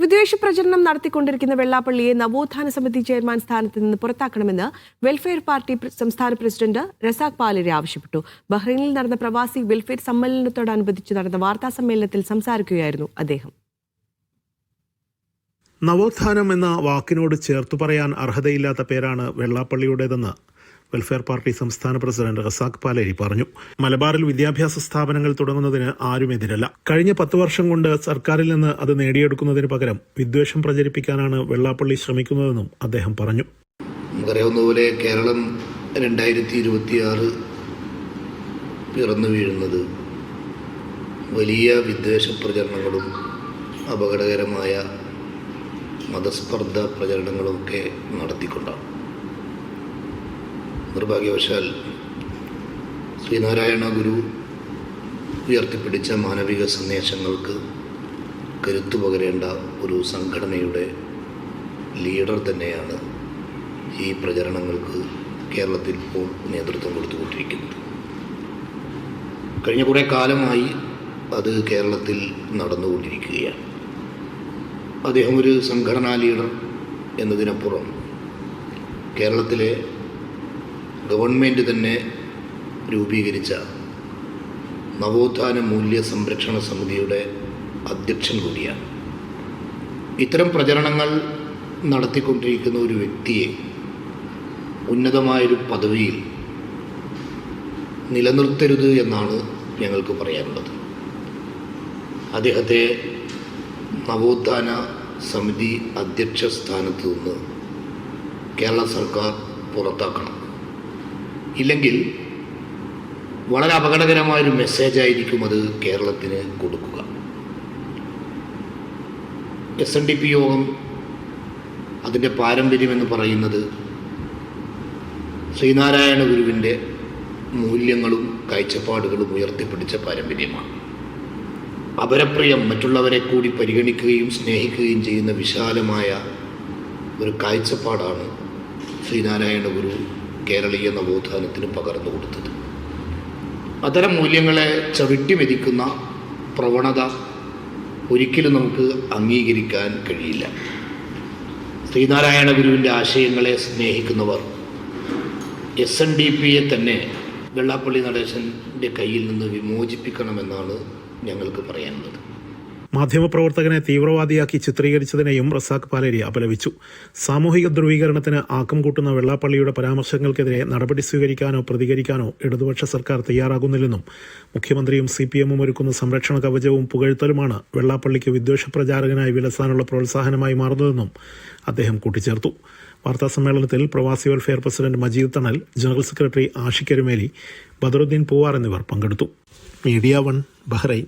വിദ്വേഷ പ്രചരണം നടത്തിക്കൊണ്ടിരിക്കുന്ന വെള്ളാപ്പള്ളിയെ നവോത്ഥാന സമിതി ചെയർമാൻ സ്ഥാനത്ത് നിന്ന് പുറത്താക്കണമെന്ന് വെൽഫെയർ പാർട്ടി സംസ്ഥാന പ്രസിഡന്റ് റസാഖ് പാലേരി ആവശ്യപ്പെട്ടു. ബഹ്റൈനിൽ നടന്ന പ്രവാസി വെൽഫെയർ സമ്മേളനത്തോടനുബന്ധിച്ച് നടന്ന വാർത്താ സമ്മേളനത്തിൽ സംസാരിക്കുകയായിരുന്നു അദ്ദേഹം. നവോത്ഥാനം എന്ന വാക്കിനോട് ചേർത്തു പറയാൻ അർഹതയില്ലാത്ത പേരാണ് വെള്ളാപ്പള്ളിയുടേതെന്ന് വെൽഫെയർ പാർട്ടി സംസ്ഥാന പ്രസിഡന്റ് റസാഖ് പാലേരി പറഞ്ഞു. മലബാറിൽ വിദ്യാഭ്യാസ സ്ഥാപനങ്ങൾ തുടങ്ങുന്നതിന് ആരും എതിരല്ല. കഴിഞ്ഞ 10 വർഷം കൊണ്ട് സർക്കാരിൽ നിന്ന് അത് നേടിയെടുക്കുന്നതിന് പകരം വിദ്വേഷം പ്രചരിപ്പിക്കാനാണ് വെള്ളാപ്പള്ളി ശ്രമിക്കുന്നതെന്നും അദ്ദേഹം പറഞ്ഞു. നമുക്കറിയാവുന്നതുപോലെ കേരളം 2026 പിറന്നു വീഴുന്നത് വലിയ വിദ്വേഷ പ്രചരണങ്ങളും അപകടകരമായ മതസ്പർദ്ധ പ്രചരണങ്ങളുമൊക്കെ നടത്തിക്കൊണ്ടാണ്. നിർഭാഗ്യവശാൽ ശ്രീനാരായണ ഗുരു ഉയർത്തിപ്പിടിച്ച മാനവിക സന്ദേശങ്ങൾക്ക് കരുത്തു പകരേണ്ട ഒരു സംഘടനയുടെ ലീഡർ തന്നെയാണ് ഈ പ്രചരണങ്ങൾക്ക് കേരളത്തിൽ ഇപ്പോൾ നേതൃത്വം കൊടുത്തുകൊണ്ടിരിക്കുന്നത്. കഴിഞ്ഞ കുറേ കാലമായി അത് കേരളത്തിൽ നടന്നുകൊണ്ടിരിക്കുകയാണ്. അദ്ദേഹം ഒരു സംഘടനാ ലീഡർ എന്നതിനപ്പുറം കേരളത്തിലെ ഗവൺമെൻറ് തന്നെ രൂപീകരിച്ച നവോത്ഥാന മൂല്യ സംരക്ഷണ സമിതിയുടെ അധ്യക്ഷൻ കൂടിയാണ്. ഇത്തരം പ്രചരണങ്ങൾ നടത്തിക്കൊണ്ടിരിക്കുന്ന ഒരു വ്യക്തിയെ ഉന്നതമായൊരു പദവിയിൽ നിലനിർത്തരുത് എന്നാണ് ഞങ്ങൾക്ക് പറയാനുള്ളത്. അദ്ദേഹത്തെ നവോത്ഥാന സമിതി അധ്യക്ഷ സ്ഥാനത്ത് നിന്ന് കേരള സർക്കാർ പുറത്താക്കണം. ഇല്ലെങ്കിൽ വളരെ അപകടകരമായൊരു മെസ്സേജായിരിക്കും അത് കേരളത്തിന് കൊടുക്കുക. SNDP യോഗം അതിൻ്റെ പാരമ്പര്യമെന്ന് പറയുന്നത് ശ്രീനാരായണ ഗുരുവിൻ്റെ മൂല്യങ്ങളും കാഴ്ചപ്പാടുകളും ഉയർത്തിപ്പിടിച്ച പാരമ്പര്യമാണ്. അപരപ്രിയം, മറ്റുള്ളവരെ കൂടി പരിഗണിക്കുകയും സ്നേഹിക്കുകയും ചെയ്യുന്ന വിശാലമായ ഒരു കാഴ്ചപ്പാടാണ് ശ്രീനാരായണ ഗുരു കേരളീയ നവോത്ഥാനത്തിന് പകർന്നു കൊടുത്തത്. അത്തരം മൂല്യങ്ങളെ ചവിട്ടിമെതിക്കുന്ന പ്രവണത ഒരിക്കലും നമുക്ക് അംഗീകരിക്കാൻ കഴിയില്ല. ശ്രീനാരായണ ഗുരുവിൻ്റെ ആശയങ്ങളെ സ്നേഹിക്കുന്നവർ SNDPയെ തന്നെ വെള്ളാപ്പള്ളി നടേശൻ്റെ കയ്യിൽ നിന്ന് വിമോചിപ്പിക്കണമെന്നാണ് ഞങ്ങൾക്ക് പറയാനുള്ളത്. മാധ്യമപ്രവർത്തകനെ തീവ്രവാദിയാക്കി ചിത്രീകരിച്ചതിനെയും റസാഖ് പാലേരി അപലപിച്ചു. സാമൂഹിക ധ്രുവീകരണത്തിന് ആക്കം കൂട്ടുന്ന വെള്ളാപ്പള്ളിയുടെ പരാമർശങ്ങൾക്കെതിരെ നടപടി സ്വീകരിക്കാനോ പ്രതികരിക്കാനോ ഇടതുപക്ഷ സർക്കാർ തയ്യാറാകുന്നില്ലെന്നും മുഖ്യമന്ത്രിയും CPM ഒരുക്കുന്ന സംരക്ഷണ കവചവും പുകഴ്ത്തലുമാണ് വെള്ളാപ്പള്ളിക്ക് വിദ്വേഷ പ്രചാരകനായി വിലസാനുള്ള പ്രോത്സാഹനമായി മാറുന്നതെന്നും അദ്ദേഹം കൂട്ടിച്ചേർത്തു. വാർത്താസമ്മേളനത്തിൽ പ്രവാസി വെൽഫെയർ പ്രസിഡന്റ് മജീദ് തണൽ, ജനറൽ സെക്രട്ടറി ആഷിഖ് എരുമേലി, ബദറുദ്ദീൻ പൂവാർ എന്നിവർ പങ്കെടുത്തു. Media 1 Bahrain.